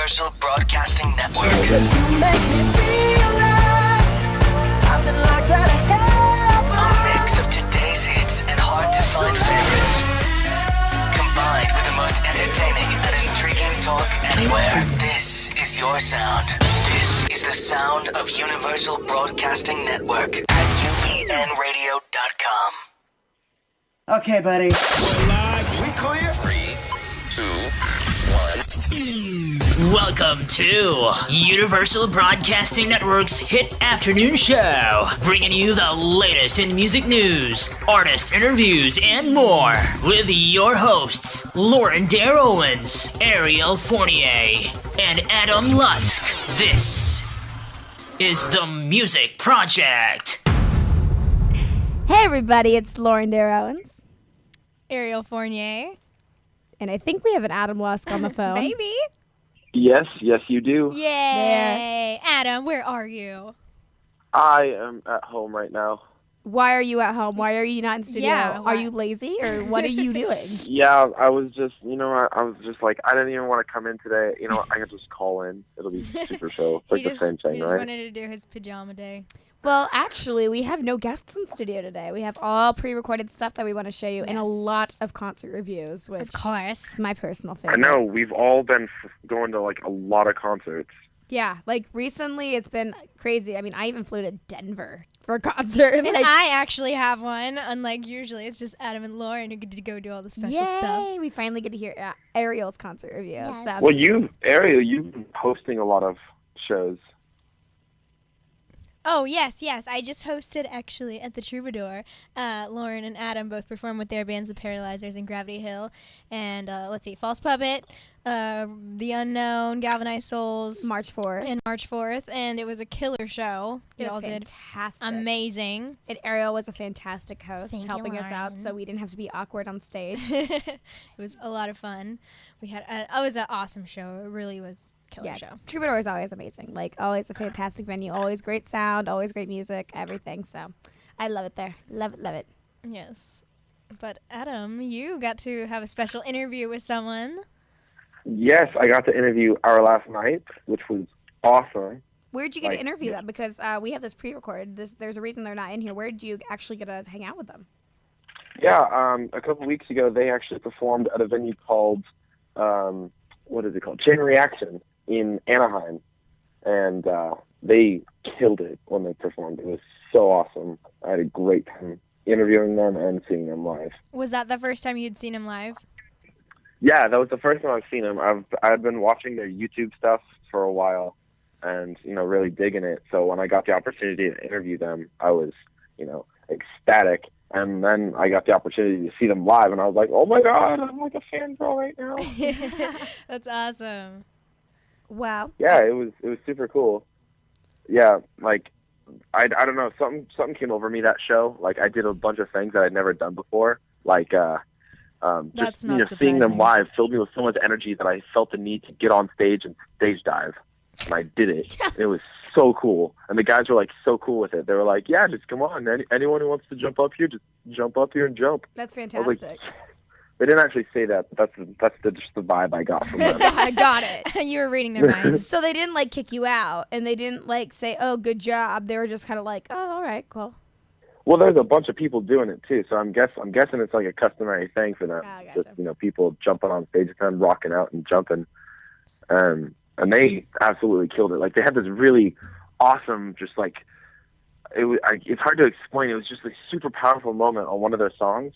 Universal Broadcasting Network. Cause you make me feel like I've been locked out of heaven. A mix of today's hits and hard-to-find favorites, combined with the most entertaining and intriguing talk anywhere. This is your sound. This is the sound of Universal Broadcasting Network at UPNradio.com. Okay, buddy. We clear? 3, 2, 1. Welcome to Universal Broadcasting Network's Hit Afternoon Show, bringing you the latest in music news, artist interviews, and more, with your hosts, Lauren Dair Owens, Ariel Fournier, and Adam Lusk. This is The Music Project. Hey everybody, it's Lauren Dair Owens. Ariel Fournier. And I think we have an Adam Lusk on the phone. Baby. Yes, you do. Yay. There. Adam, where are you? I am at home right now. Why are you at home? Why are you not in studio? Yeah, are why? you lazy or what are you doing? Yeah, I was just, I was just like, I didn't even want to come in today. I could just call in. It'll be super chill. It's like the same thing, he just right? wanted to do his pajama day. Well, actually, we have no guests in studio today. We have all pre-recorded stuff that we want to show you and a lot of concert reviews, which Of course. is my personal I favorite. know, we've all been going to like a lot of concerts. Yeah, like recently it's been crazy. I mean, I even flew to Denver for a concert. And like, I actually have one, unlike usually. It's just Adam and Lauren who get to go do all the special stuff. Yay, we finally get to hear Ariel's concert review. Yes. So. Well, Ariel, you've been hosting a lot of shows. Oh, yes. I just hosted, actually, at the Troubadour. Lauren and Adam both performed with their bands, The Paralyzers and Gravity Hill. And, False Puppet, The Unknown, Galvanized Souls. March 4th. And March 4th. And it was a killer show. It all was did fantastic. amazing. And Ariel was a fantastic host, Thank you, helping us out, Lauren. so we didn't have to be awkward on stage. It was a lot of fun. We had it was an awesome show. It really was a killer show. Troubadour is always amazing. Like, always a fantastic venue, always great sound, always great music, everything. So I love it there. Love it. Yes. But Adam, you got to have a special interview with someone. Yes, I got to interview our last night, which was awesome. Where'd you get to interview them? Because we have this pre-recorded. There's a reason they're not in here. Where did you actually get to hang out with them? Yeah, a couple weeks ago, they actually performed at a venue called, what is it called? Chain Reaction in Anaheim. And they killed it when they performed. It was so awesome. I had a great time interviewing them and seeing them live. Was that the first time you'd seen him live? Yeah, that was the first time I've seen them. I've been watching their YouTube stuff for a while and, really digging it. So when I got the opportunity to interview them, I was, ecstatic. And then I got the opportunity to see them live, and I was like, oh, my God, I'm like a fangirl right now. That's awesome. Wow. Yeah, it was super cool. Yeah, like, I don't know, something came over me that show. Like, I did a bunch of things that I'd never done before. Like, That's just, not seeing them surprising. live filled me with so much energy that I felt the need to get on stage and stage dive. And I did it. It was so cool. And the guys were, like, so cool with it. They were like, yeah, just come on. Anyone who wants to jump up here, just jump up here and jump. That's I was fantastic. like, they didn't actually say that. That's just the vibe I got from them. I got it. You were reading their minds. So they didn't, kick you out, and they didn't, say, oh, good job. They were just kind of like, oh, all right, cool. Well, there's a bunch of people doing it too, so I'm guessing it's like a customary thing for them. Ah, gotcha. Just, people jumping on stage and rocking out and jumping, and they absolutely killed it. Like, they had this really awesome, just like it's hard to explain. It was just a super powerful moment on one of their songs,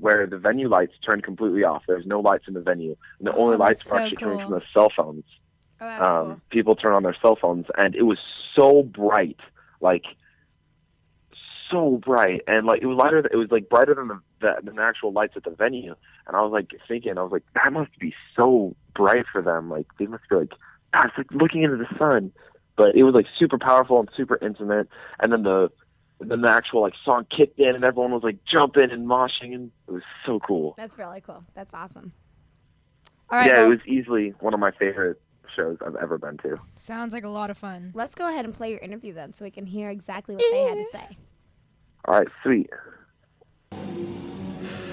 where the venue lights turned completely off. There's no lights in the venue, and the only lights that's were so actually coming cool. from the cell phones. Oh, that's cool. People turn on their cell phones, and it was so bright, like so bright, and it was lighter. It was brighter than the actual lights at the venue. And I was thinking, that must be so bright for them. Like, they must be like, it's like looking into the sun. But it was super powerful and super intimate. And then the actual song kicked in, and everyone was jumping and moshing, and it was so cool. That's really cool. That's awesome. All right, Yeah, well, it was easily one of my favorite shows I've ever been to. Sounds like a lot of fun. let's go ahead and play your interview then so we can hear exactly what they had to say. All right, sweet.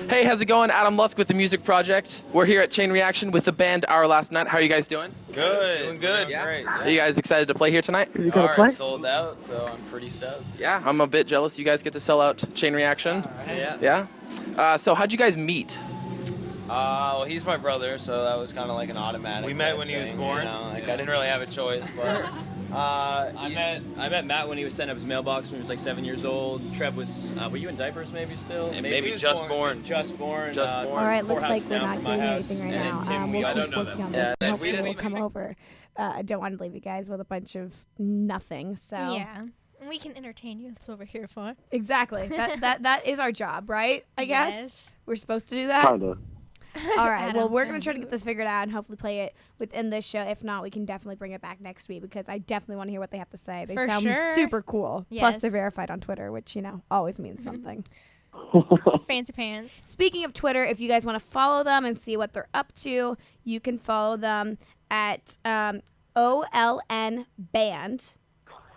Hey, how's it going? Adam Lusk with the Music Project. We're here at Chain Reaction with the band Our Last Night. How are you guys doing? Good. Doing good. Yeah? Great. Are you guys excited to play here tonight? We are sold out, so I'm pretty stoked. Yeah, I'm a bit jealous you guys get to sell out Chain Reaction. Yeah. Yeah? So how'd you guys meet? Well, he's my brother, so that was kind of like an automatic. We met when he was born. You know, like I didn't really have a choice, but I met Matt when he was setting up his mailbox when he was like 7 years old. Trev was, were you in diapers maybe still? Maybe just born. Just born. All right, looks like we're not doing anything right now. We'll keep working on this. Yeah, Hopefully we'll come over. I don't want to leave you guys with a bunch of nothing. So Yeah. We can entertain you. That's what we're here for. exactly. That is our job, right? I guess Yes. we're supposed to do that. Kinda. All right. Well, Adam, we're going to try to get this figured out and hopefully play it within this show. If not, we can definitely bring it back next week because I definitely want to hear what they have to say. They For sound sure. super cool. Plus, they're Yes. verified on Twitter, which, always means Mm-hmm. something. Fancy pants. Speaking of Twitter, if you guys want to follow them and see what they're up to, you can follow them at OLN Band.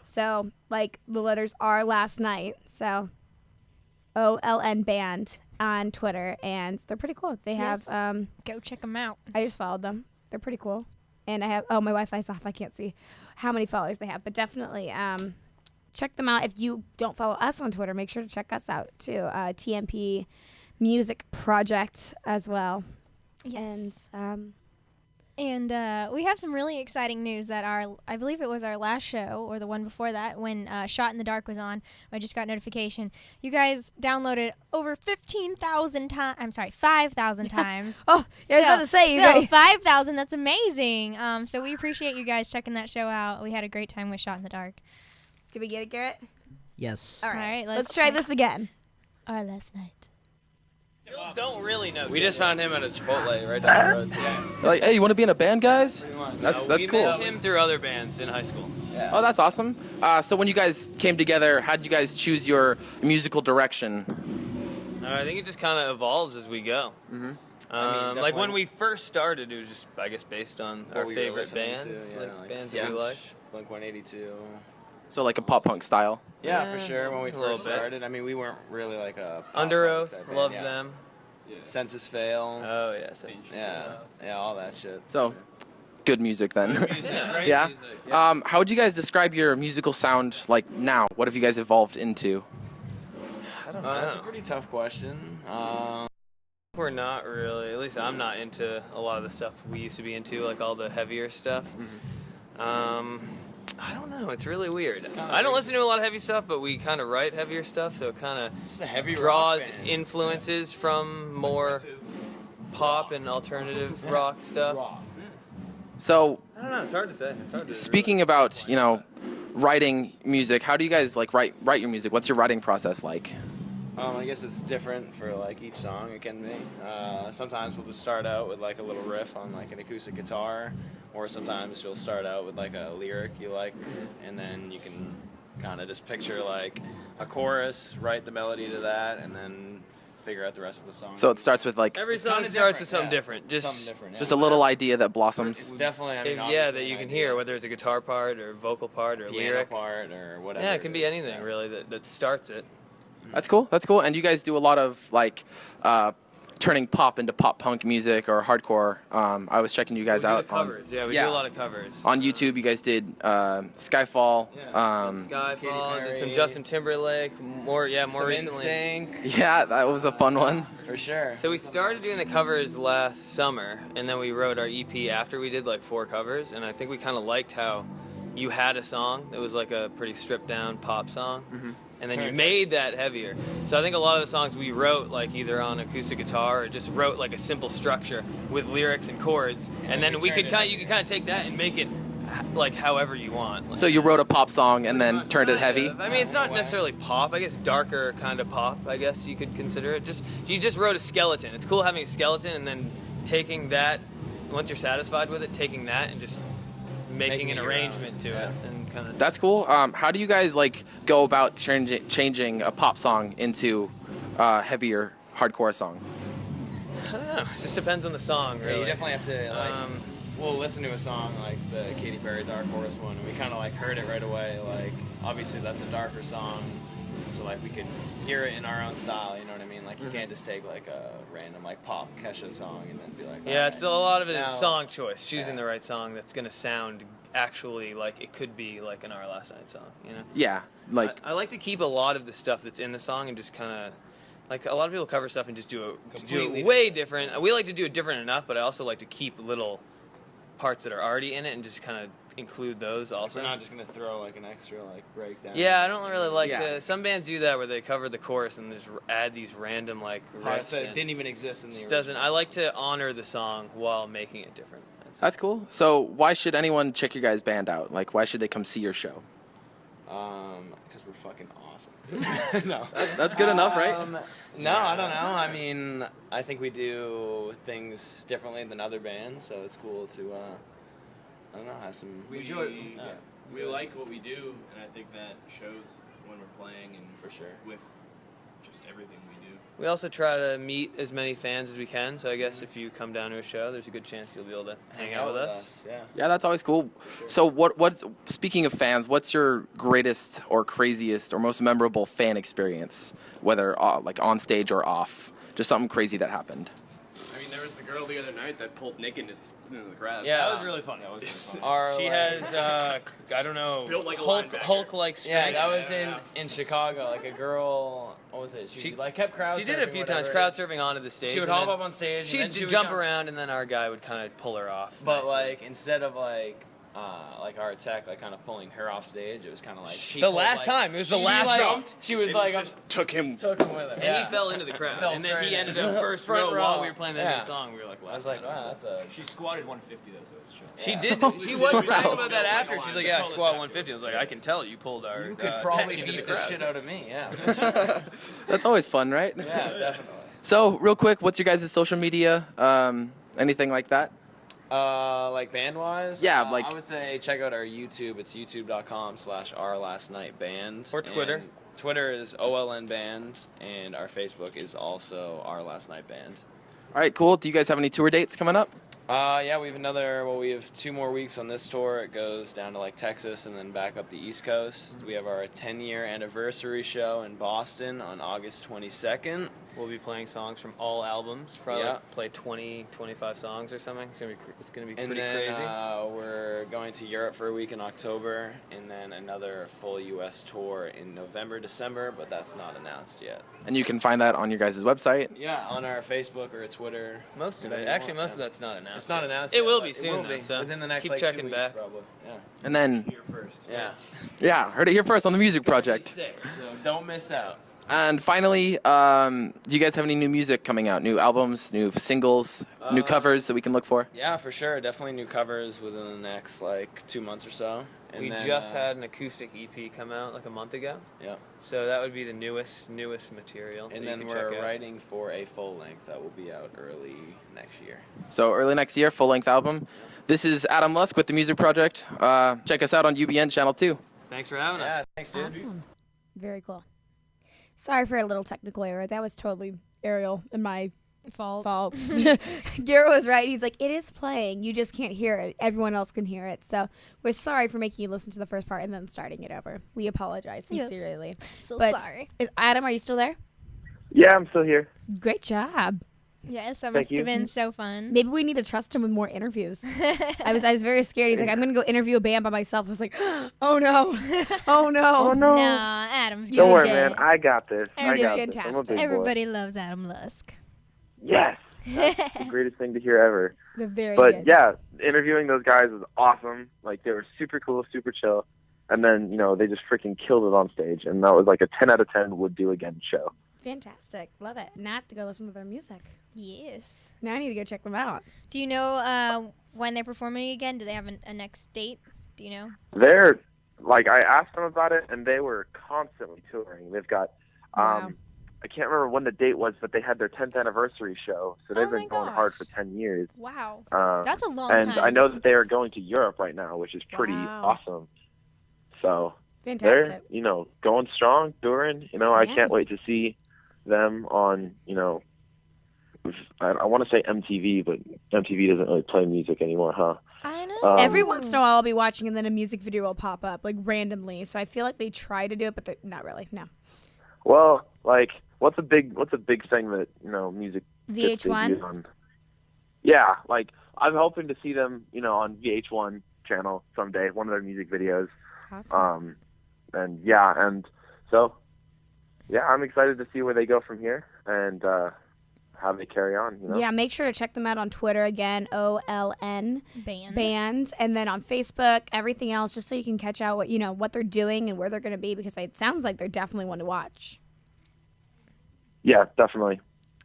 So, like the letters are last night. So, OLN Band on Twitter, and they're pretty cool. They have Yes. Go check them out. I just followed them. They're pretty cool. And I have my Wi-Fi's off. I can't see how many followers they have, but definitely check them out. If you don't follow us on Twitter, make sure to check us out too. TMP Music Project as well. Yes. And And we have some really exciting news that I believe it was our last show or the one before that when Shot in the Dark was on. I just got notification. You guys downloaded over 15,000 times. I'm sorry, 5,000 times. oh, yeah, I was about to say you so guys. 5,000. That's amazing. So we appreciate you guys checking that show out. We had a great time with Shot in the Dark. Did we get it, Garrett? Yes. All right. Let's Let's try check. this again. Our last night. don't really know. We just found him at a Chipotle right down the road today. Like, hey, you want to be in a band, guys? That's we cool. met him through other bands in high school. Yeah. Oh, that's awesome. So when you guys came together, how did you guys choose your musical direction? I think it just kind of evolves as we go. Mm-hmm. Like when we first started, it was just, I guess, based on our we were favorite listening bands, to, like bands yeah. that we like. Blink-182. So like a pop punk style. Yeah, for sure. When we a little first bit. started, I mean, we weren't really like a pop Under punk Oath, type band, loved yeah. them. Census Fail. Oh yeah, Census. Yeah, all that shit. So good music then. Yeah. Yeah. How would you guys describe your musical sound like now? What have you guys evolved into? I don't know. That's a pretty tough question. We're not really, at least I'm not into a lot of the stuff we used to be into, like all the heavier stuff. I don't know, it's really weird. I don't listen to a lot of heavy stuff, but we kind of write heavier stuff, so it kind a heavy of draws rock band. influences from more pop and alternative rock stuff. So I don't know, it's hard to say. It's hard to speaking about, writing music, how do you guys like write your music? What's your writing process like? I guess it's different for like each song. It can be. Sometimes we'll just start out with like a little riff on like an acoustic guitar, or sometimes you'll start out with like a lyric you like, and then you can kind of just picture like a chorus, write the melody to that, and then figure out the rest of the song. So it starts with like Every song starts with something different. Something Just different. just a little idea that blossoms. Definitely. I mean, yeah, obviously that you an can idea. hear, whether it's a guitar part or vocal part or piano lyric. part or whatever. Yeah, it can be is. anything Yeah. really that starts it. That's cool. And you guys do a lot of like turning pop into pop punk music or hardcore. I was checking you guys We do out the covers. We do a lot of covers. on YouTube. You guys did Skyfall. Skyfall, did some Justin Timberlake, more Some recently. NSYNC. Yeah, that was a fun one. For sure. So we started doing the covers last summer, and then we wrote our EP after we did like 4 covers, and I think we kind of liked how you had a song that was like a pretty stripped down pop song. And then you made that heavier. So I think a lot of the songs we wrote, like either on acoustic guitar or just wrote like a simple structure with lyrics and chords, and then you could kind of take that and make it like however you want. So you wrote a pop song and then turned it heavy. I mean, it's not necessarily pop. I guess darker kind of pop. I guess you could consider it. You just wrote a skeleton. It's cool having a skeleton and then taking that. Once you're satisfied with it, taking that and just making an arrangement to it and kind of. That's cool. How do you guys like go about changing a pop song into a heavier hardcore song? I don't know. It just depends on the song, really. Yeah, you definitely have to like. We'll listen to a song like the Katy Perry Dark Horse one, and we kind of like heard it right away. Like, obviously that's a darker song, so like we could hear it in our own style. You know what I mean? Like you can't just take like a random like pop Kesha song and then be like, Yeah, it's a lot of it is now- song choice, choosing the right song that's gonna sound actually like it could be like an Our Last Night song. You know? Yeah, like I like to keep a lot of the stuff that's in the song and just kind of. Like, a lot of people cover stuff and just do it way different. We like to do it different enough, but I also like to keep little parts that are already in it and just kind of include those also. We're not just gonna throw like an extra like breakdown. Yeah, I don't really like to. Some bands do that where they cover the chorus and just add these random like parts riffs. that didn't even exist in the Just doesn't. I like to honor the song while making it different. that's cool. So why should anyone check your guys' band out? Like, why should they come see your show? Because we're fucking awesome. No, that's good enough, right? No, I don't know. I mean, I think we do things differently than other bands, so it's cool to, I don't know, have some. We like what we do, and I think that shows when we're playing and for sure with just everything we do. We also try to meet as many fans as we can, so I guess if you come down to a show, there's a good chance you'll be able to hang out with us. Yeah, that's always cool. Sure. So what's speaking of fans, what's your greatest or craziest or most memorable fan experience, whether like on stage or off? Just something crazy that happened. I mean, there was the girl the other night that pulled Nick into the crowd. Yeah, that was really fun. That was really fun. She has, I don't know, Built like a Hulk-like strength. Yeah, that was in Chicago. Like a girl, what was it? She like kept crowd. She did it a few times, crowd surfing onto the stage. She would and hop then up on stage. She'd and then she would jump come- around, and then our guy would kind of pull her off. But nicely. like instead of like our tech like kind of pulling her off stage, it was kind of like she The pulled, last like- time. It was the she, last like, jump. She was It like just took him with her. And he fell into the crowd. Fell And then he straight ended in. up first Front row while row. we were playing the Yeah. new song. We were like, I was like, wow, that's a. She squatted 150 though, so it's chill. She Yeah. did. She was talking about that Wow. after. She's like, yeah, I squat 150. I was like, I can tell you pulled our. You could probably tech into beat the the crowd. shit out of me. Yeah. That's always fun, right? Yeah, definitely. So real quick, what's your guys' social media? Anything like that? Like band-wise? Yeah, like- I would say check out our YouTube. It's youtube.com/ourlastnightband. Or Twitter. And Twitter is OLN Band, and our Facebook is also Our Last Night Band. All right, cool. Do you guys have any tour dates coming up? Yeah, we have 2 more weeks on this tour. It goes down to like Texas and then back up the East Coast. We have our 10-year anniversary show in Boston on August 22nd. We'll be playing songs from all albums. Probably Yeah. play 20, 25 songs or something. It's gonna be And pretty then crazy. we're going to Europe for a week in October, and then another full U.S. tour in November, December, but that's not announced yet. And you can find that on your guys' website. Yeah, on our Facebook or Twitter. Most of whatever it. you Actually, want, most of yeah. that's not announced. It's not yet. announced It yet, will but be it soon, will though. be So within the next keep like checking 2 weeks, back. probably. Yeah. And then, Here first. Yeah. yeah, heard it here first on the Music Project. Sick, so don't miss out. And finally, do you guys have any new music coming out? New albums, new singles, new covers that we can look for? Yeah, for sure. Definitely new covers within the next like 2 months or so. And We then, just had an acoustic EP come out like a month ago. Yeah. So that would be the newest material. And that then you can check we're out. writing for a full length that will be out early next year. So early next year, full-length album. This is Adam Lusk with the Music Project. Check us out on UBN Channel 2. Thanks for having us. Thanks, dude. Awesome. Very cool. Sorry for a little technical error. That was totally Ariel and my fault. Garrett was right. He's like, it is playing. You just can't hear it. Everyone else can hear it. So we're sorry for making you listen to the first part and then starting it over. We apologize Yes. sincerely. So But sorry. Adam, are you still there? Yeah, I'm still here. Great job. Yes, that Thank must you. have been so fun. Maybe we need to trust him with more interviews. I was very scared. He's like, I'm gonna go interview a band by myself. I was like, oh no, oh no, Oh no. No, Adam's You Don't did worry, good. man. I got this. You I did got this. I'm a fantastic. big boy. Everybody loves Adam Lusk. Yes. That's the greatest thing to hear ever. The very But good. yeah, interviewing those guys was awesome. Like they were super cool, super chill. And then, they just freaking killed it on stage. And that was like a 10 out of 10 would do again show. Fantastic. Love it. Now I have to go listen to their music. Yes. Now I need to go check them out. Do you know when they're performing again? Do they have a next date? Do you know? They're, like, I asked them about it, and they were constantly touring. They've got, Wow. I can't remember when the date was, but they had their 10th anniversary show. So they've Oh my been going hard gosh. for 10 years. Wow. Um, That's a long and time. I know that they are going to Europe right now, which is pretty Wow. awesome. So Fantastic. they're, going strong, touring. I Yeah. can't wait to see them on, I want to say MTV, but MTV doesn't really play music anymore, huh? I know. Every once in a while I'll be watching and then a music video will pop up, like randomly. So I feel like they try to do it, but they're not really. No. Well, like, what's a big thing that, you know, music gets VH1? debuted on? Yeah, like, I'm hoping to see them, you know, on VH1 channel someday, one of their music videos. Awesome. And so, yeah, I'm excited to see where they go from here and how they carry on, you know? Yeah, make sure to check them out on Twitter again, OLN Band. and then on Facebook, everything else, just so you can catch out what they're doing and where they're going to be, because it sounds like they're definitely one to watch. Yeah, definitely.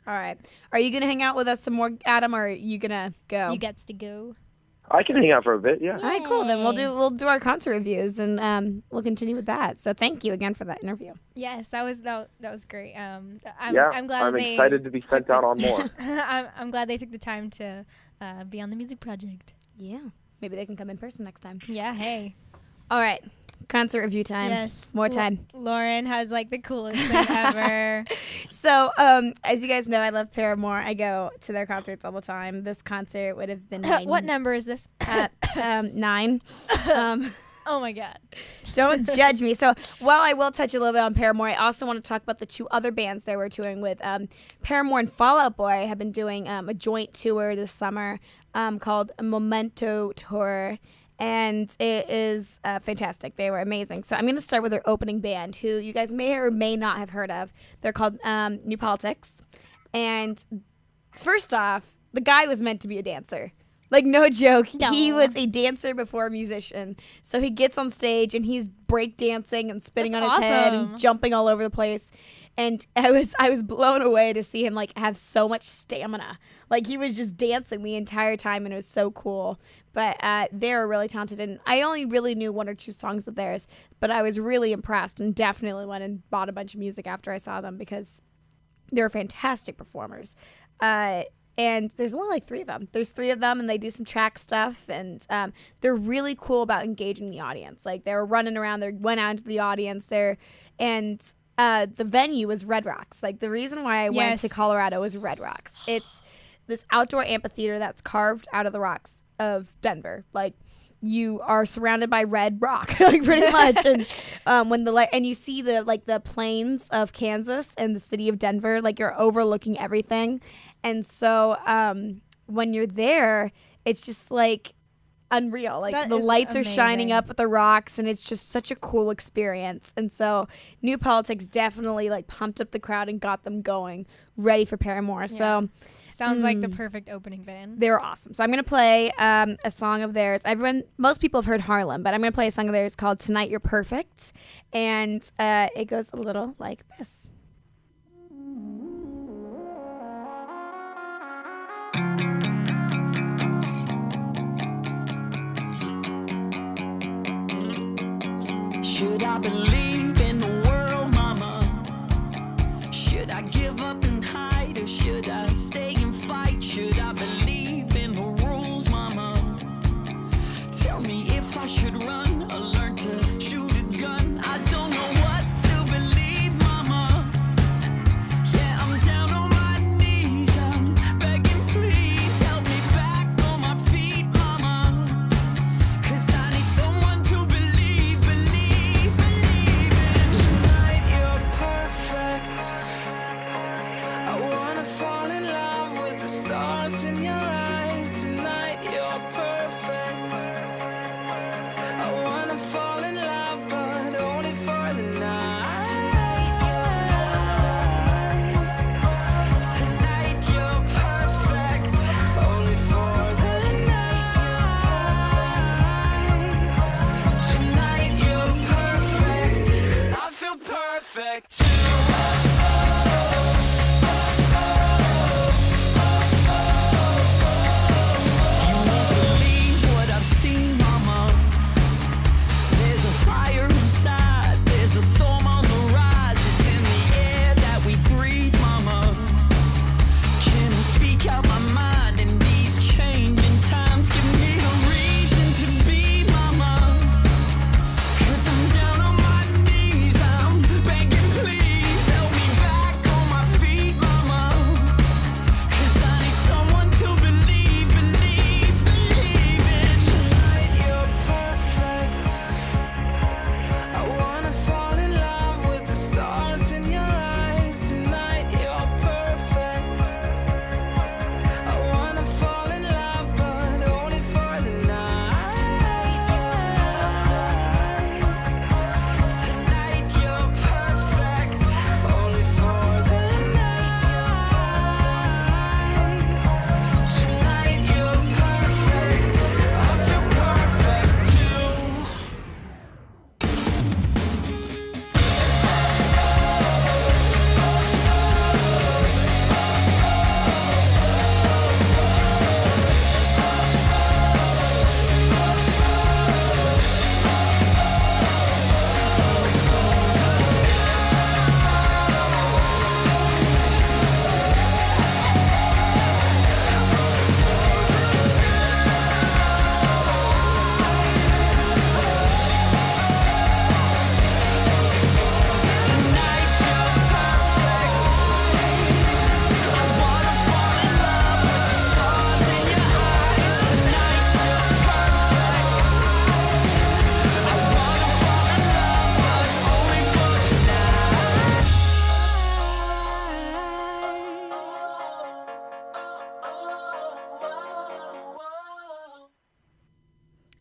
All right. Are you going to hang out with us some more, Adam, or are you going to go? You gets to go. I can hang out for a bit, yeah. All right, cool. Then we'll do our concert reviews, and we'll continue with that. So thank you again for that interview. Yes, that was great. I'm glad I'm they excited to be sent out on more. I'm glad they took the time to be on the music project. Yeah. Maybe they can come in person next time. Yeah, hey. All right. Concert review time. Yes. More time. Lauren has like the coolest thing ever. So, as you guys know, I love Paramore. I go to their concerts all the time. This concert would have been What number is this? 9. Oh my God. Don't judge me. So, while I will touch a little bit on Paramore, I also want to talk about the 2 other bands they were touring with. Paramore and Fall Out Boy have been doing a joint tour this summer called Memento Tour. And it is fantastic. They were amazing. So I'm going to start with their opening band, who you guys may or may not have heard of. They're called New Politics. And first off, the guy was meant to be a dancer. Like, no joke. No. He was a dancer before a musician. So he gets on stage and he's break dancing and spinning That's on his head awesome. and jumping all over the place. And I was blown away to see him like have so much stamina. Like, he was just dancing the entire time, and it was so cool. But they're really talented, and I only really knew 1 or 2 songs of theirs, but I was really impressed and definitely went and bought a bunch of music after I saw them because they're fantastic performers. And there's only like 3 of them. There's 3 of them, and they do some track stuff, and they're really cool about engaging the audience. Like, they were running around, they went out into the audience there, and the venue was Red Rocks. Like, the reason why I went to Colorado was Red Rocks. It's this outdoor amphitheater that's carved out of the rocks of Denver. Like, you are surrounded by red rock, like, pretty much. And when the light, and you see the plains of Kansas and the city of Denver, like, you're overlooking everything. And so when you're there, it's just like unreal. Like, That the is lights are shining amazing. up at the rocks, and it's just such a cool experience. And so New Politics definitely like pumped up the crowd and got them going, ready for Paramore. So Sounds like the perfect opening band. they're awesome. So I'm going to play a song of theirs. Most people have heard Harlem, but I'm going to play a song of theirs called Tonight You're Perfect. And it goes a little like this. Should I believe in the world, mama? Should I give up and hide, or should I stay and fight? Should I believe in the rules, mama? Tell me if I should run or learn to shoot a gun. I don't know what to believe, mama. Yeah, I'm down on my knees, I'm begging, please help me back on my feet, mama. 'Cause I need someone to believe in. Tonight you're perfect. I wanna fall in love with the stars in your eyes. Tonight you're perfect. I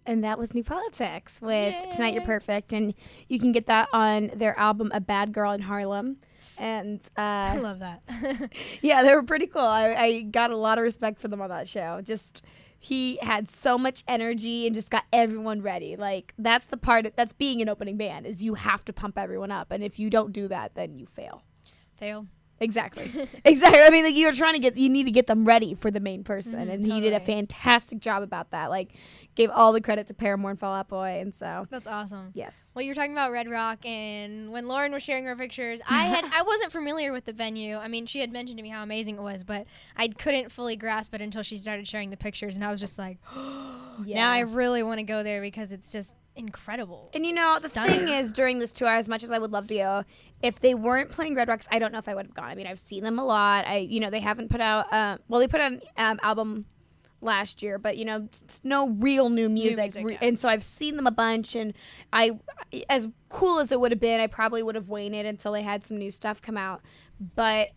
And that was New Politics with Tonight You're Perfect. And you can get that on their album A Bad Girl in Harlem. And I love that. yeah, they were pretty cool. I got a lot of respect for them on that show. Just he had so much energy and just got everyone ready. Like that's the part that's being an opening band is you have to pump everyone up. And if you don't do that, then you fail. Exactly. I mean, like you need to get them ready for the main person, and he did a fantastic job about that. Like, gave all the credit to Paramore and Fall Out Boy, and so that's awesome. Yes. Well, you were talking about Red Rock, and when Lauren was sharing her pictures, I wasn't familiar with the venue. I mean, she had mentioned to me how amazing it was, but I couldn't fully grasp it until she started sharing the pictures, and I was just like, now I really want to go there because it's just incredible. And the thing is, during this tour, as much as I would love to go, if they weren't playing Red Rocks, I don't know if I would have gone. I mean, I've seen them a lot. They haven't put out they put out an album last year, but no real new music. And so I've seen them a bunch, and as cool as it would have been, I probably would have waited until they had some new stuff come out. But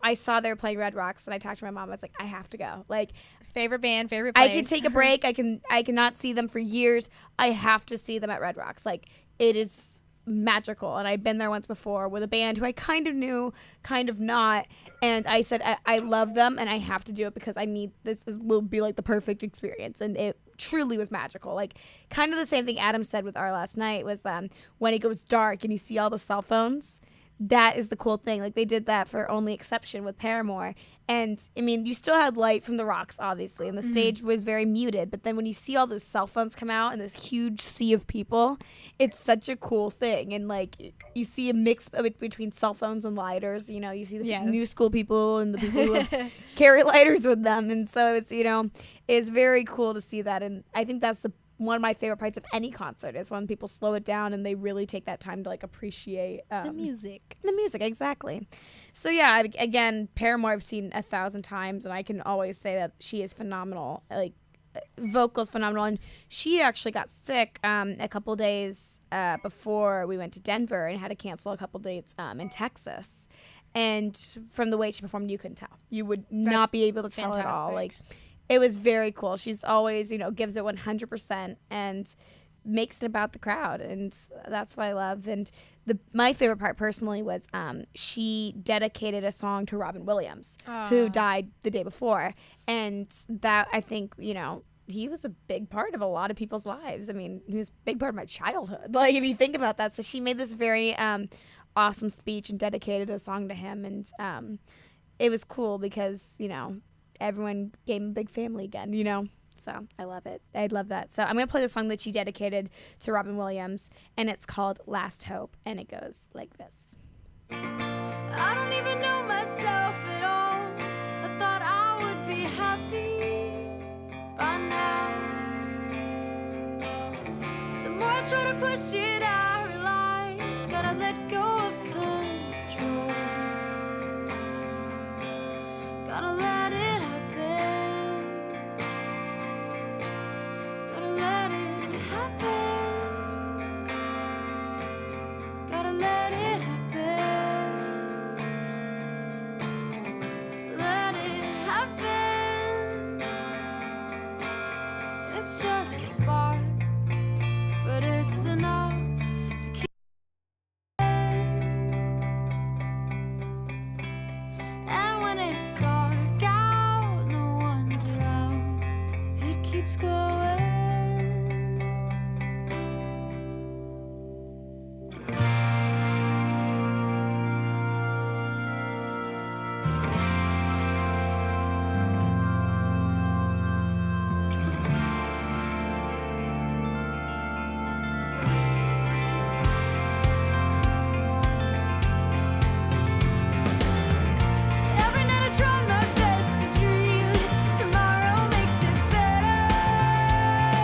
I saw they were playing Red Rocks, and I talked to my mom. I was like, I have to go. Like, favorite band, favorite place. I can take a break. I cannot see them for years. I have to see them at Red Rocks. Like, it is magical. And I've been there once before with a band who I kind of knew, kind of not. And I said, I love them, and I have to do it because will be like the perfect experience. And it truly was magical. Like, kind of the same thing Adam said with our last night was when it goes dark and you see all the cell phones. That is the cool thing. Like, they did that for Only Exception with Paramore. And, I mean, you still had light from the rocks, obviously, and the stage was very muted. But then when you see all those cell phones come out and this huge sea of people, it's such a cool thing. And, like, you see a mix between cell phones and lighters. You see the new school people and the people who carry lighters with them. And so it's very cool to see that. And I think that's one of my favorite parts of any concert is when people slow it down and they really take that time to like appreciate the music. Exactly. So yeah, again, Paramore I've seen 1,000 times, and I can always say that she is phenomenal. Like, vocals phenomenal, and she actually got sick a couple days before we went to Denver and had to cancel a couple dates in Texas. And from the way she performed, you couldn't tell. You would not be able to tell at all. Like, it was very cool. She's always, gives it 100% and makes it about the crowd, and that's what I love. And my favorite part personally was she dedicated a song to Robin Williams, who died the day before, and that I think he was a big part of a lot of people's lives. I mean, he was a big part of my childhood. Like, if you think about that, so she made this very awesome speech and dedicated a song to him, and it was cool because everyone became a big family again, So I love it. I love that. So I'm going to play the song that she dedicated to Robin Williams, and it's called Last Hope, and it goes like this. I don't even know myself at all. I thought I would be happy by now. But the more I try to push it, I realize gotta let go of control. Gotta let it happen. Gotta let it happen. Gotta let it happen. Just let it happen. It's just a spark, but it's enough to keep. And when it's dark out, no one's around, it keeps going. Every night I try my best to dream. Tomorrow makes it better.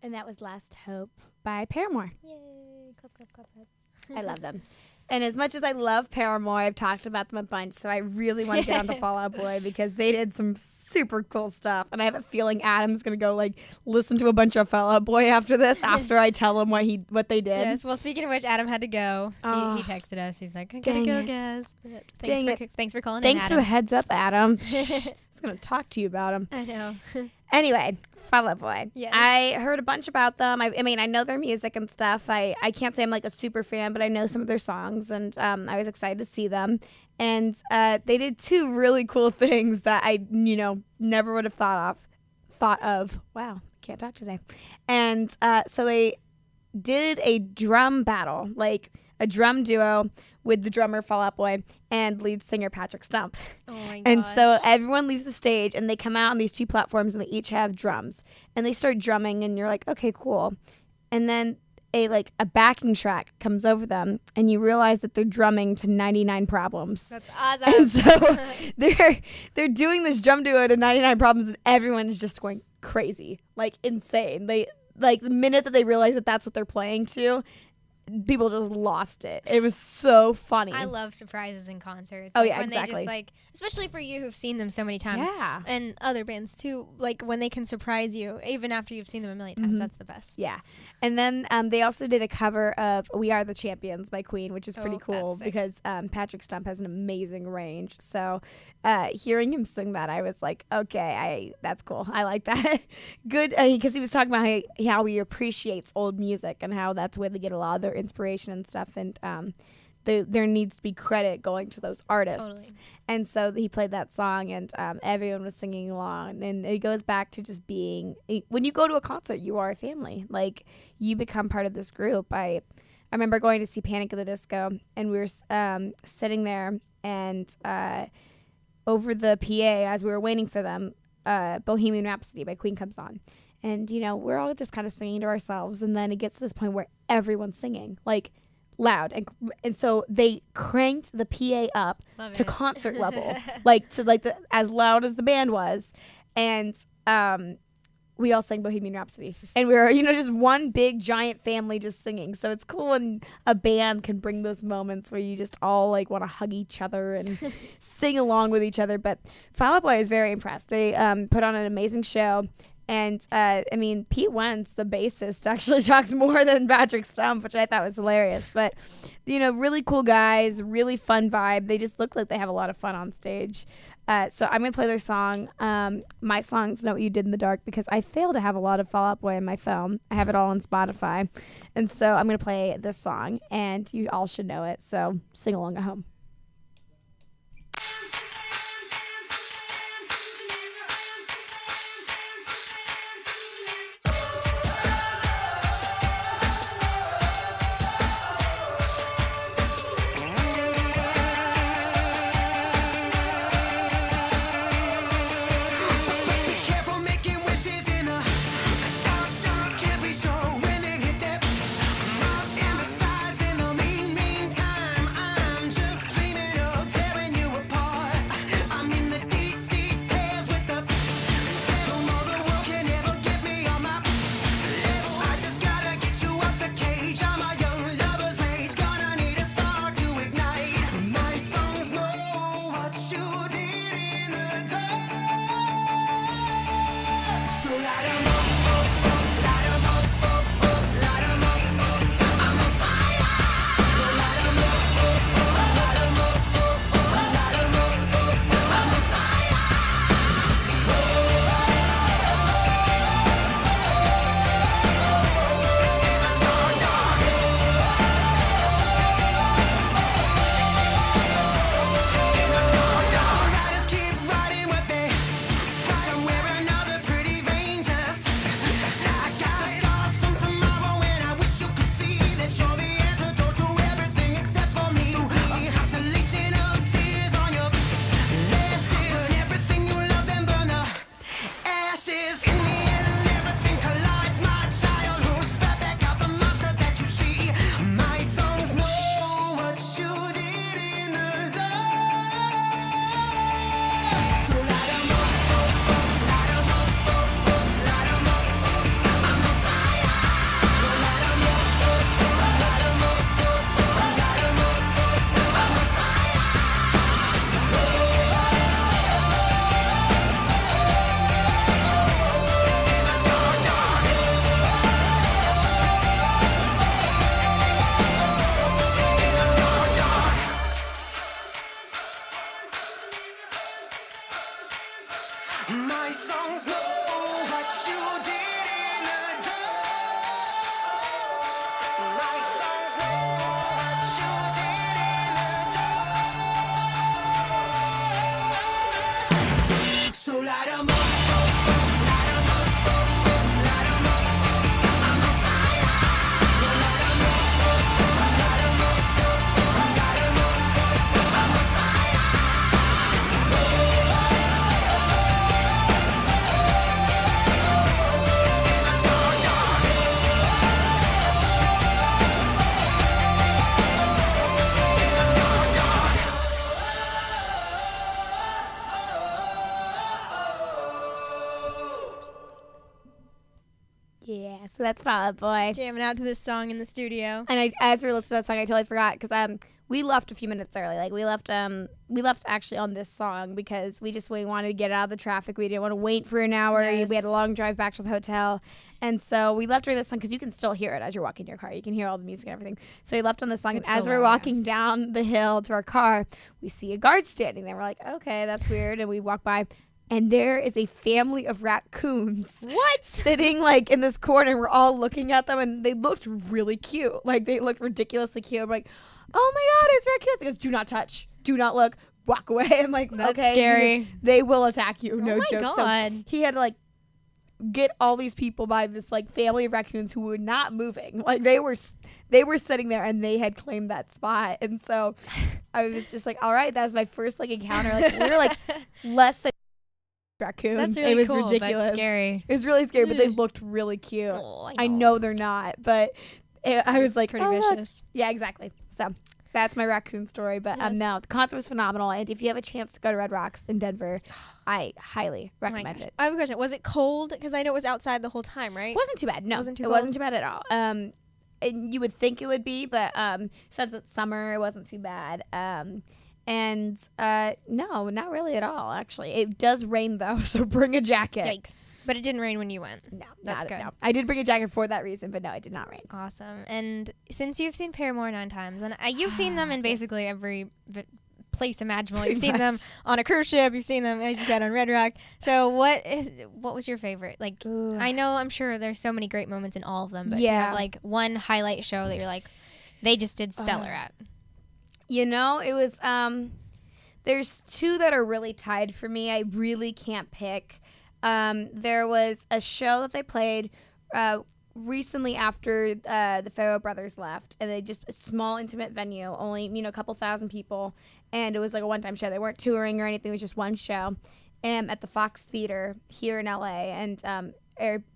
And that was Last Hope by Paramore. Yay! Clap, clap, clap, clap. I love them. And as much as I love Paramore, I've talked about them a bunch, so I really want to get onto Fall Out Boy because they did some super cool stuff. And I have a feeling Adam's going to go like listen to a bunch of Fall Out Boy after this, after I tell him what they did. Yes, well, speaking of which, Adam had to go. He texted us. He's like, I gotta go, guys. But thanks for calling in, Thanks Adam. for the heads up, Adam. I was going to talk to you about him. I know. Anyway, Fall Out Boy. Yes. I heard a bunch about them. I mean, I know their music and stuff. I can't say I'm like a super fan, but I know some of their songs, and I was excited to see them. And they did two really cool things that I, never would have thought of. Wow, can't talk today. And so they did a drum battle, like a drum duo with the drummer Fall Out Boy and lead singer Patrick Stump. Oh my gosh. And so everyone leaves the stage and they come out on these two platforms and they each have drums and they start drumming and you're like, okay, cool. And then a backing track comes over them and you realize that they're drumming to 99 Problems. That's awesome. And so they're doing this drum duo to 99 Problems and everyone is just going crazy, like insane. They the minute that they realize that that's what they're playing to, people just lost it. It was so funny. I love surprises in concerts. Oh, yeah, when exactly. They just especially for you who've seen them so many times. Yeah. And other bands too. Like when they can surprise you even after you've seen them a million times. That's the best. Yeah. And then they also did a cover of We Are the Champions by Queen, which is pretty cool that's sick. because Patrick Stump has an amazing range. So hearing him sing that, I was like, okay, that's cool. I like that. Good, because he was talking about how he appreciates old music and how that's where they get a lot of their inspiration and stuff. And there needs to be credit going to those artists. Totally. And so he played that song and everyone was singing along. And it goes back to just being, when you go to a concert, you are a family. Like, you become part of this group. I remember going to see Panic at the Disco and we were sitting there and over the PA as we were waiting for them, Bohemian Rhapsody by Queen comes on. And, we're all just kind of singing to ourselves. And then it gets to this point where everyone's singing, like, loud. And so they cranked the PA up to concert level, as loud as the band was. And we all sang Bohemian Rhapsody. And we were, just one big giant family just singing. So it's cool when a band can bring those moments where you just all want to hug each other and sing along with each other. But Fall Out Boy is very impressed. They put on an amazing show. And, Pete Wentz, the bassist, actually talks more than Patrick Stump, which I thought was hilarious. But, really cool guys, really fun vibe. They just look like they have a lot of fun on stage. So I'm going to play their song. My song's Know What You Did in the Dark because I fail to have a lot of Fall Out Boy in my phone. I have it all on Spotify. And so I'm going to play this song, and you all should know it. So sing along at home. Just Yeah, so that's Fall Out Boy. Jamming out to this song in the studio. And as we were listening to that song, I totally forgot because we left a few minutes early. Like we left actually on this song because we wanted to get out of the traffic. We didn't want to wait for an hour. Yes. We had a long drive back to the hotel, and so we left during this song because you can still hear it as you're walking in your car. You can hear all the music and everything. So we left on this song, It's and as so we're loud, walking down the hill to our car, we see a guard standing there. We're like, okay, that's weird, and we walk by. And there is a family of raccoons. What? Sitting like in this corner. And we're all looking at them, and they looked really cute. Like they looked ridiculously cute. I'm like, oh my God, it's raccoons. He goes, do not touch. Do not look. Walk away. I'm like, That's okay. scary. He goes, they will attack you. No Oh my joke. God. So he had to like get all these people by this like family of raccoons who were not moving. Like they were sitting there, and they had claimed that spot. And so I was just like, all right, that was my first like encounter. Like we were like less than raccoons. That's really it was cool. ridiculous. That's scary. It was really scary, but they looked really cute. Oh, I know they're not, but I was like, pretty oh, look. vicious. Yeah, exactly. So that's my raccoon story. But Yes. no, the concert was phenomenal, and if you have a chance to go to Red Rocks in Denver, I highly Oh my recommend gosh. it. I have a question. Was it cold? Because I know it was outside the whole time, right? It wasn't too bad. No, Wasn't too it cold? wasn't too bad at all. And you would think it would be, but since it's summer, it wasn't too bad. And no, not really at all. Actually, it does rain though, so bring a jacket. Yikes. But it didn't rain when you went. No, That's not, good. No. I did bring a jacket for that reason, but no, it did not rain. Awesome. And since you've seen Paramore 9 times, and you've seen them in basically every place imaginable. You've seen them on a cruise ship. You've seen them, as you said, on Red Rock. So what was your favorite? Like, I know, I'm sure there's so many great moments in all of them, but do you have like one highlight show that you're like, they just did stellar at? You know, it was there's two that are really tied for me. I really can't pick. There was a show that they played recently after the Farrow brothers left, and they just a small intimate venue, only a couple thousand people, and it was like a one-time show. They weren't touring or anything. It was just one show, at the Fox Theater here in LA, and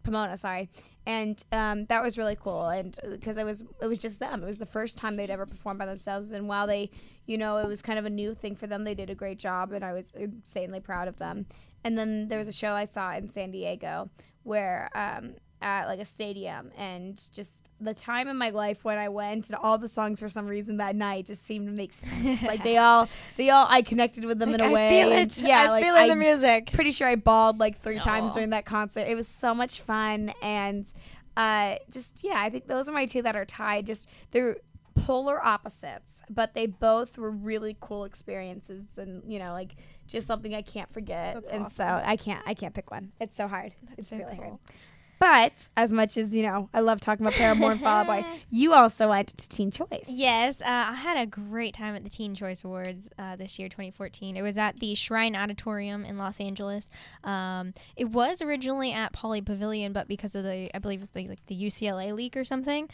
Pomona, sorry. And that was really cool, and because it was just them. It was the first time they'd ever performed by themselves, and while they, it was kind of a new thing for them, they did a great job, and I was insanely proud of them. And then there was a show I saw in San Diego where at like a stadium, and just the time in my life when I went, and all the songs for some reason that night just seemed to make sense. Like they all I connected with them in a way. I feel it. Yeah, I feel it in the music. Pretty sure I bawled like 3 times during that concert. It was so much fun, and I think those are my two that are tied. Just they're polar opposites, but they both were really cool experiences, and like just something I can't forget. That's and awesome. so I can't pick one. It's so hard. It's so really cool. hard. But as much as I love talking about Paramore and Fall Out Boy, you also went to Teen Choice. Yes, I had a great time at the Teen Choice Awards this year, 2014. It was at the Shrine Auditorium in Los Angeles. It was originally at Pauley Pavilion, but because of I believe it was the UCLA leak or something,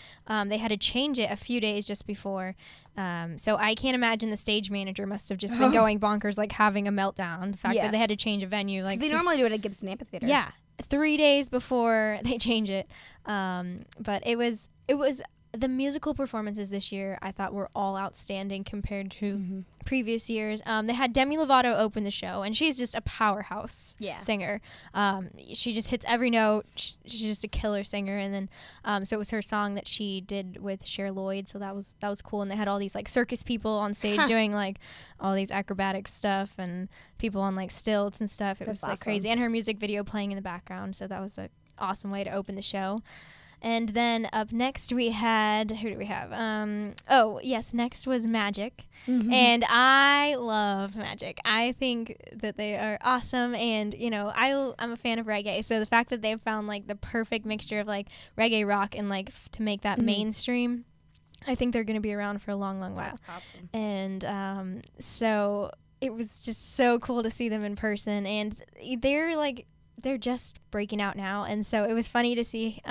they had to change it a few days just before. So I can't imagine the stage manager must have just been going bonkers, like having a meltdown. The fact that they had to change a venue, like they normally do it at Gibson Amphitheater. Yeah. 3 days before they change it. But it was the musical performances this year I thought were all outstanding compared to previous years. They had Demi Lovato open the show, and she's just a powerhouse singer. She just hits every note. She's just a killer singer. And then so it was her song that she did with Cher Lloyd, so that was cool. And they had all these like circus people on stage doing like all these acrobatic stuff, and people on like stilts and stuff. It was like crazy. And her music video playing in the background, so that was an awesome way to open the show. And then up next we had, who do we have? Next was Magic. And I love Magic. I think that they are awesome, and I'm a fan of reggae, so the fact that they've found like the perfect mixture of like reggae rock and like to make that mainstream, I think they're going to be around for a long, long while. That's awesome. And so it was just so cool to see them in person, and they're just breaking out now, and so it was funny to see.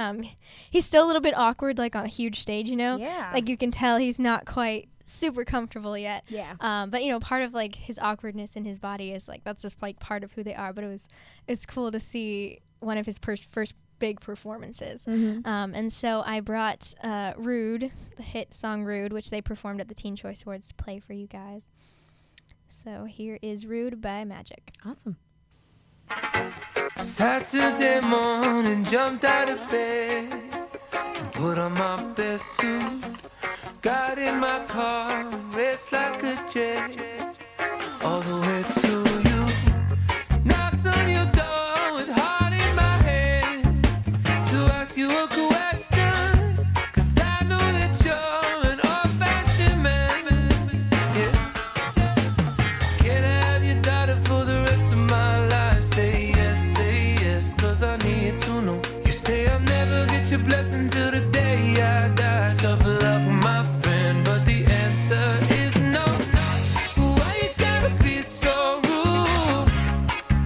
He's still a little bit awkward, like on a huge stage, Yeah. Like you can tell he's not quite super comfortable yet. Yeah. But part of like his awkwardness in his body is like that's just like part of who they are. But it's cool to see one of his first big performances. And so I brought Rude, the hit song Rude, which they performed at the Teen Choice Awards, to play for you guys. So here is Rude by Magic. Awesome. Saturday morning, jumped out of bed and put on my best suit. Got in my car and raced like a jet all the way to you. Knocked on your door with heart in my hand to ask you a question, 'cause I know that you're an old-fashioned man. Yeah. Can I have your daughter for the rest of my life? Say yes, 'cause I need to know. You say I'll never get your blessing till the day I die. Tough luck, my friend, but the answer is no. Why you gotta be so rude?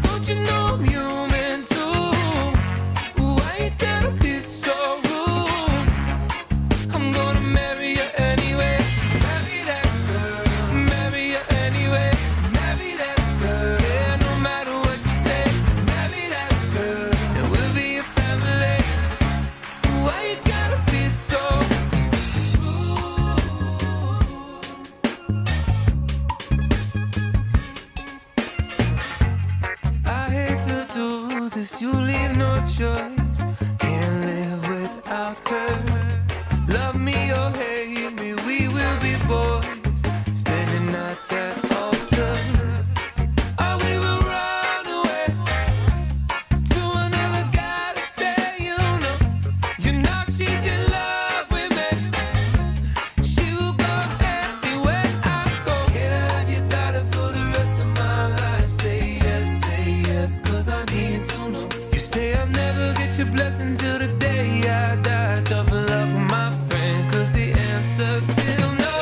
Don't you know I'm human too? Why you gotta be so rude? I'm gonna marry you anyway. Marry that girl. Marry you anyway. Marry that girl. Yeah, no matter what you say. Marry that girl. And we'll be a family. Why you gotta be so I hate to do this, you leave no choice. Can't live without her. Love me or hate me, we will be boys. Standing at that altar. Or we will run away to another guy that say you know she's in love with me. She will go anywhere I go. Can I have your daughter for the rest of my life? Say yes, 'cause I need to know. You say I'll never get your blessing till the day I die. Tough luck, my friend, 'cause the answer's still no.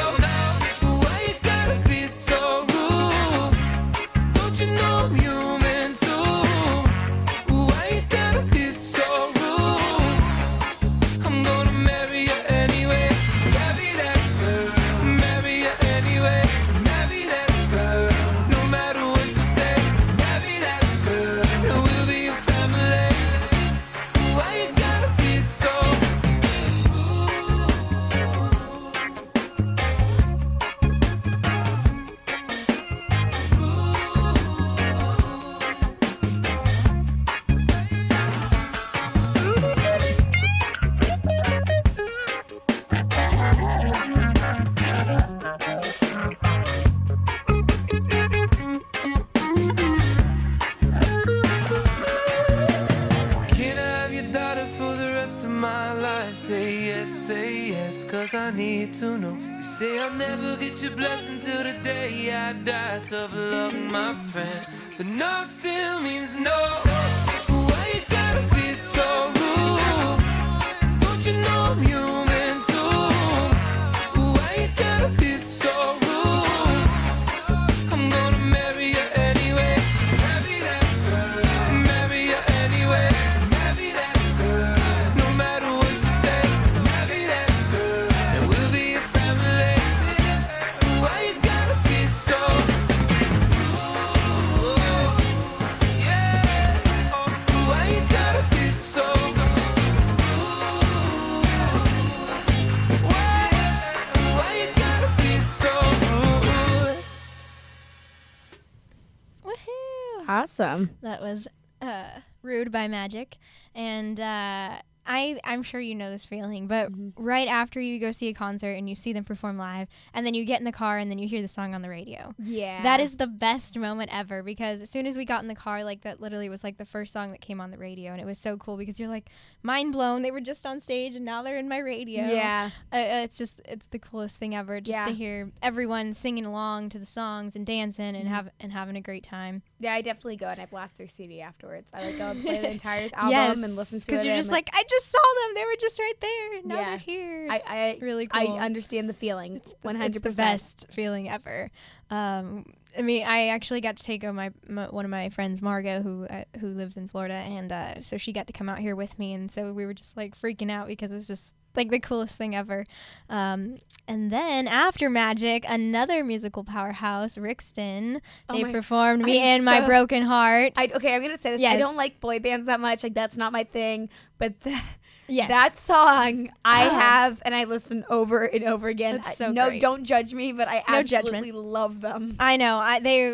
Why you gotta be so rude? Don't you know I'm human too? Why you gotta be so rude? I'm gonna marry you anyway. Marry that girl. Marry you anyway. Marry that girl. No matter what you say. Marry that girl. And we'll be a family. Why you gotta be so Can I have your daughter for the rest of my life? Say yes, 'cause I need to know. You say I'll never get your blessing till the day I die. Tough luck, my friend, but no still means no. Why you gotta be so rude? Don't you know I'm human too? Why you gotta be so rude? I'm gonna marry you anyway. Marry that girl. Marry you anyway. Marry that girl. No matter what you say. Marry that girl. And we'll be a family. Why you gotta be so yeah. Why you gotta be so Why you gotta be so rude? Woohoo! Awesome. That was Rude by Magic. And I'm sure you know this feeling, but right after you go see a concert and you see them perform live, and then you get in the car and then you hear the song on the radio. Yeah. That is the best moment ever, because as soon as we got in the car, like, that literally was like the first song that came on the radio, and it was so cool because you're like mind blown. They were just on stage and now they're in my radio. Yeah. It's the coolest thing ever, just to hear everyone singing along to the songs and dancing and having a great time. Yeah, I definitely go and I blast their CD afterwards. I go and play the entire album and listen to it. Because you're just like, I just saw them. They were just right there. Now they're here. It's really cool. I understand the feeling. 100%. It's the best feeling ever. I mean, I actually got to take one of my friends, Margot, who lives in Florida, and so she got to come out here with me, and so we were just like freaking out because it was just like the coolest thing ever. And then after Magic, another musical powerhouse, Rixton, they performed Me and My Broken Heart. Okay, I'm gonna say this. Yes. I don't like boy bands that much. Like, that's not my thing. But Yes. That song I have, and I listen over and over again. That's so no, great. don't judge me, but I No absolutely judgment. love them. I know.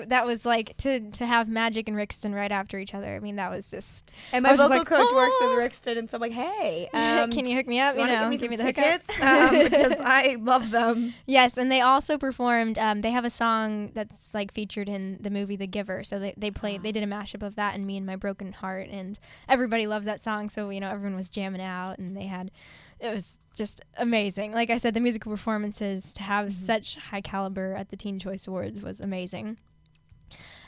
That was like to have Magic and Rixton right after each other. I mean, that was just. And I my was just vocal like, coach works "Oh." with Rixton, and so I'm like, hey, Can you hook me up? You wanna know, give me the some hookup. tickets? Because I love them. Yes, and they also performed. They have a song that's like featured in the movie The Giver. So they did a mashup of that and Me and My Broken Heart, and everybody loves that song. So everyone was jamming out, and it was just amazing. Like I said, the musical performances to have such high caliber at the Teen Choice Awards was amazing.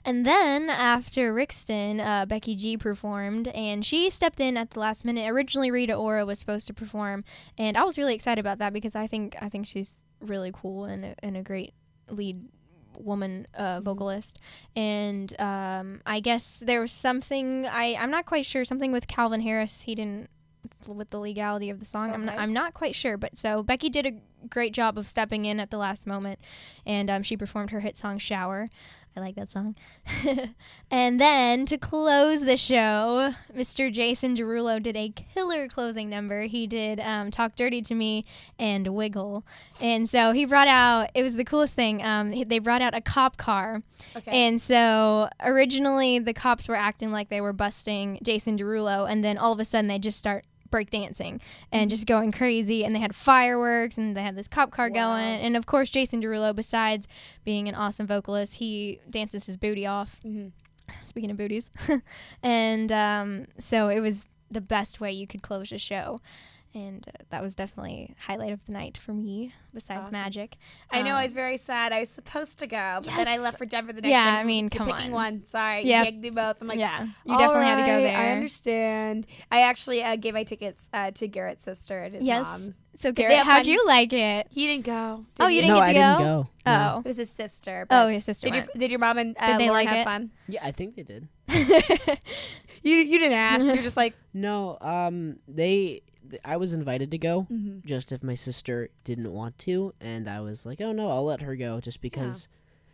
And then after Rixton, Becky G performed, and she stepped in at the last minute. Originally, Rita Ora was supposed to perform, and I was really excited about that because I think she's really cool and a great lead woman vocalist. And I guess there was something I'm not quite sure, something with Calvin Harris. He didn't with the legality of the song. Okay. I'm not quite sure, but so Becky did a great job of stepping in at the last moment, and she performed her hit song Shower. I like that song. And then to close the show, Mr. Jason Derulo did a killer closing number. He did Talk Dirty to Me and Wiggle. And so he brought out, it was the coolest thing, they brought out a cop car. Okay. And so originally the cops were acting like they were busting Jason Derulo, and then all of a sudden they just start breakdancing and just going crazy, and they had fireworks and they had this cop car going, and of course Jason Derulo, besides being an awesome vocalist, he dances his booty off. Speaking of booties. And so it was the best way you could close a show, and that was definitely highlight of the night for me, besides Awesome. Magic. I know I was very sad. I was supposed to go, but then I Yes. left for Denver the next Yeah, day. I mean, You're come picking on. one. Sorry, Yeah. you can't do both. I'm like, Yeah, you definitely had to go "All right, there." I understand. I actually gave my tickets to Garrett's sister and his Yes. mom. So Did they Garrett, have how'd fun? you like it? He didn't go. Oh, you didn't No, get to I go? didn't go. Oh. It was his sister. Oh, but your sister Did, went. did your mom and Did they Lauren like have it? fun? Yeah, I think they did. You didn't ask. You're just like, No, I was invited to go, just if my sister didn't want to, and I was like, oh no, I'll let her go, just because.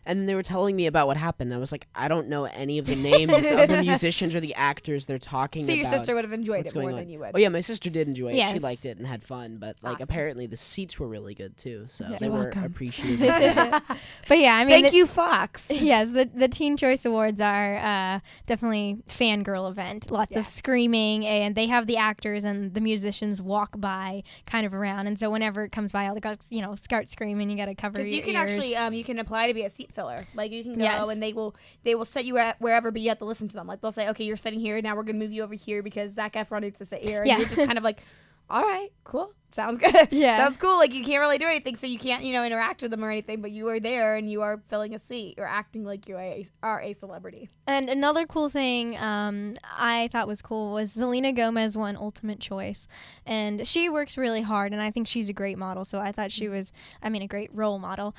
And then they were telling me about what happened. I was like, I don't know any of the names of the musicians or the actors they're talking so about. your sister would have enjoyed what's it more going than on. you would. Oh yeah, my sister did enjoy it. She Yes. liked it and had fun, but like Awesome. apparently the seats were really good too, so Yeah. they You're were welcome. appreciative. of that. But yeah, I mean, Thank you, Fox. Yes, the Teen Choice Awards are definitely fangirl event. Lots of Yes. screaming, and they have the actors and the musicians walk by kind of around. And so whenever it comes by, all the guys, start screaming. You got to cover your Because you can ears. actually you can apply to be a seat filler. Like you can go Yes. and they will set you at wherever, but you have to listen to them. Like they'll say, okay, you're sitting here now. We're gonna move you over here because Zac Efron needs to sit here. And Yeah. you're just kind of like, all right, cool, sounds good. Yeah. Sounds cool. Like you can't really do anything, so you can't interact with them or anything. But you are there and you are filling a seat. You're acting like you are a celebrity. And another cool thing I thought was cool was Selena Gomez won Ultimate Choice. And she works really hard, and I think she's a great model. So I thought she was, a great role model.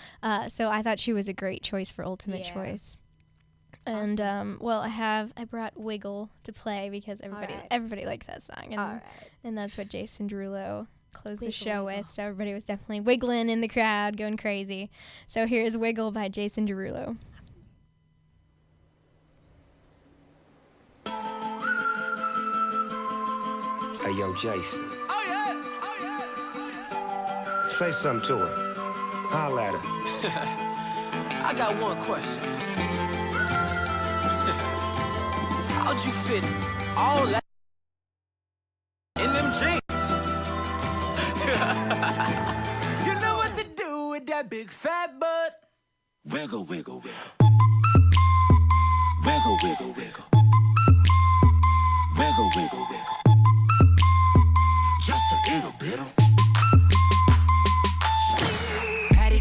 So I thought she was a great choice for Ultimate Yeah. Choice. And, I brought Wiggle to play because everybody likes that song. And, All right. and that's what Jason Derulo closed the Wiggle, show wiggle. with. So everybody was definitely wiggling in the crowd, going crazy. So here's Wiggle by Jason Derulo. Hey, yo, Jason. Oh, yeah. Say something to her. Holla at her. I got one question. How'd you fit all that in them jeans? You know what to do with that big fat butt. Wiggle, wiggle, wiggle. Wiggle, wiggle, wiggle. Wiggle, wiggle, wiggle. Just a little bit of patty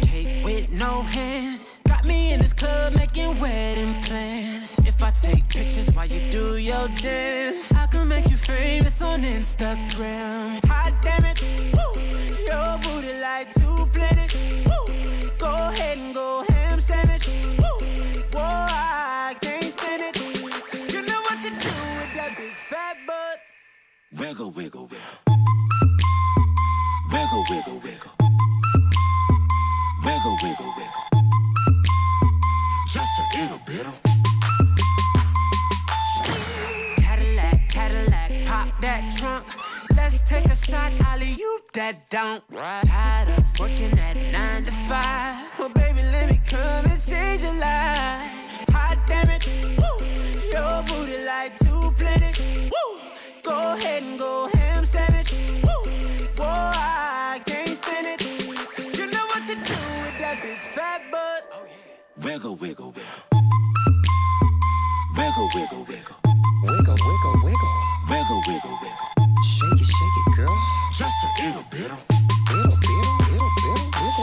cake with no hands. Got me in this club making wedding plans. If I take pictures while you do your dance, I can make you famous on Instagram. Hot damn it, woo. Your booty like 2 planets. Woo. Go ahead and go ham sandwich. Woo. Whoa, I can't stand it. 'Cause you know what to do with that big fat butt. Wiggle, wiggle, wiggle. Wiggle, wiggle, wiggle. Wiggle, wiggle, wiggle. Just a little bit of Cadillac, pop that trunk. Let's take a shot, alley-oop that don't. Tired of working at 9 to 5. Well, baby, let me come and change your life. Hot damn it, woo. Your booty like 2 planets, woo. Go ahead and go ham sandwich, woo. Whoa, I can't stand it. Cause you know what to do with that big fat butt. Oh, yeah. Wiggle, wiggle, wiggle. Wiggle, wiggle, wiggle. Wiggle, wiggle, wiggle. Wiggle, wiggle, wiggle. Shake it, girl. Just a little bit. Wiggle,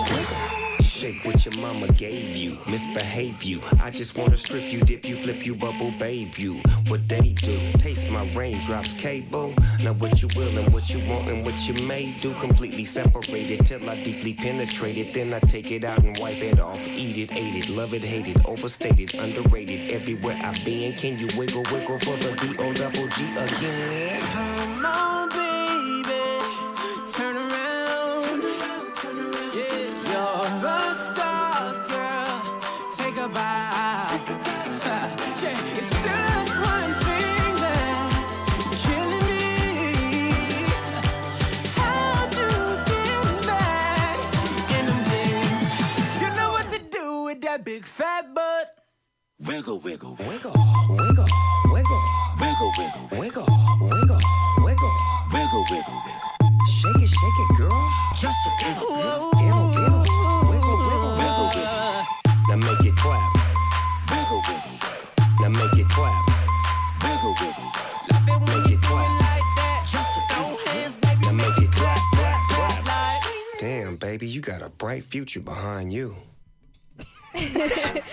wiggle. Shake what your mama gave you. Misbehave you. I just wanna strip you, dip you, flip you, bubble babe you. What they do. Taste my raindrops, cable. Now what you will and what you want and what you may do. Completely separated till I deeply penetrate it. Then I take it out and wipe it off. Eat it, ate it, love it, hate it. Overstated, underrated. Everywhere I've been. Can you wiggle, wiggle for the D-O-double-G again? Come on, baby. Turn around. Yeah, you're a star, girl. Take a bow. Yeah, it's just one thing that's killing me. How'd you get back in them jeans? You know what to do with that big fat butt. Wiggle, wiggle, wiggle, Wiggle, wiggle, wiggle, wiggle, wiggle, wiggle, wiggle. wiggle, wiggle, wiggle. Shake it, girl. Just a little bit. Wiggle, wiggle, wiggle. Now make it clap. Wiggle, wiggle, wiggle. Now make it clap. Wiggle, wiggle, wiggle. Make it clap. Like that. Just a throw hands, baby. Now make it clap, clap, clap. Damn, baby, you got a bright future behind you. I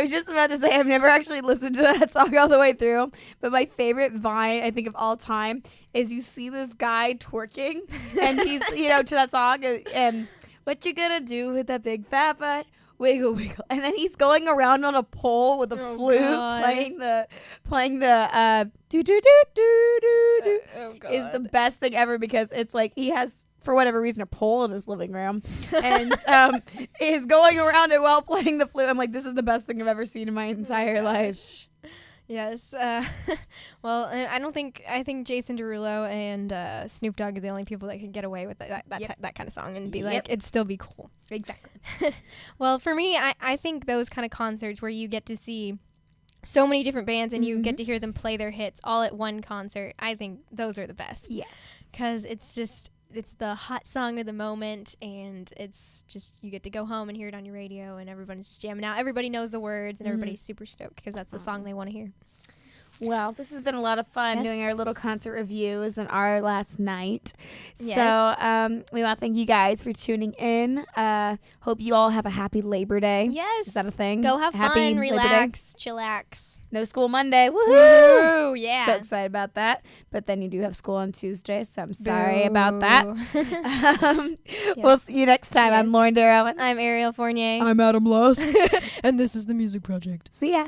was just about to say I've never actually listened to that song all the way through, but my favorite Vine I think of all time is you see this guy twerking and he's to that song and what you gonna do with that big fat butt? Wiggle, wiggle, and then he's going around on a pole with a flute playing the do do do do do do is the best thing ever because it's like he has for whatever reason a pole in his living room and is going around it while playing the flute. I'm like, this is the best thing I've ever seen in my entire life. Yes. Well, I think Jason Derulo and Snoop Dogg are the only people that can get away with that kind of song and be like, it'd still be cool. Exactly. Well, for me, I think those kind of concerts where you get to see so many different bands and you get to hear them play their hits all at one concert, I think those are the best. Yes. Because it's the hot song of the moment, and it's just you get to go home and hear it on your radio, and everybody's just jamming out. Everybody knows the words, and everybody's super stoked because that's the song they want to hear. Well, this has been a lot of fun doing our little concert reviews and our last night. Yes. So we want to thank you guys for tuning in. Hope you all have a happy Labor Day. Yes. Is that a thing? Go have happy fun, Labor relax, Day. chillax. No school Monday. Woohoo! Woo, yeah. So excited about that. But then you do have school on Tuesday, so I'm sorry about that. We'll see you next time. I'm Lauren Dair Owens. I'm Ariel Fournier. I'm Adam Lusk. And this is The Music Project. See ya.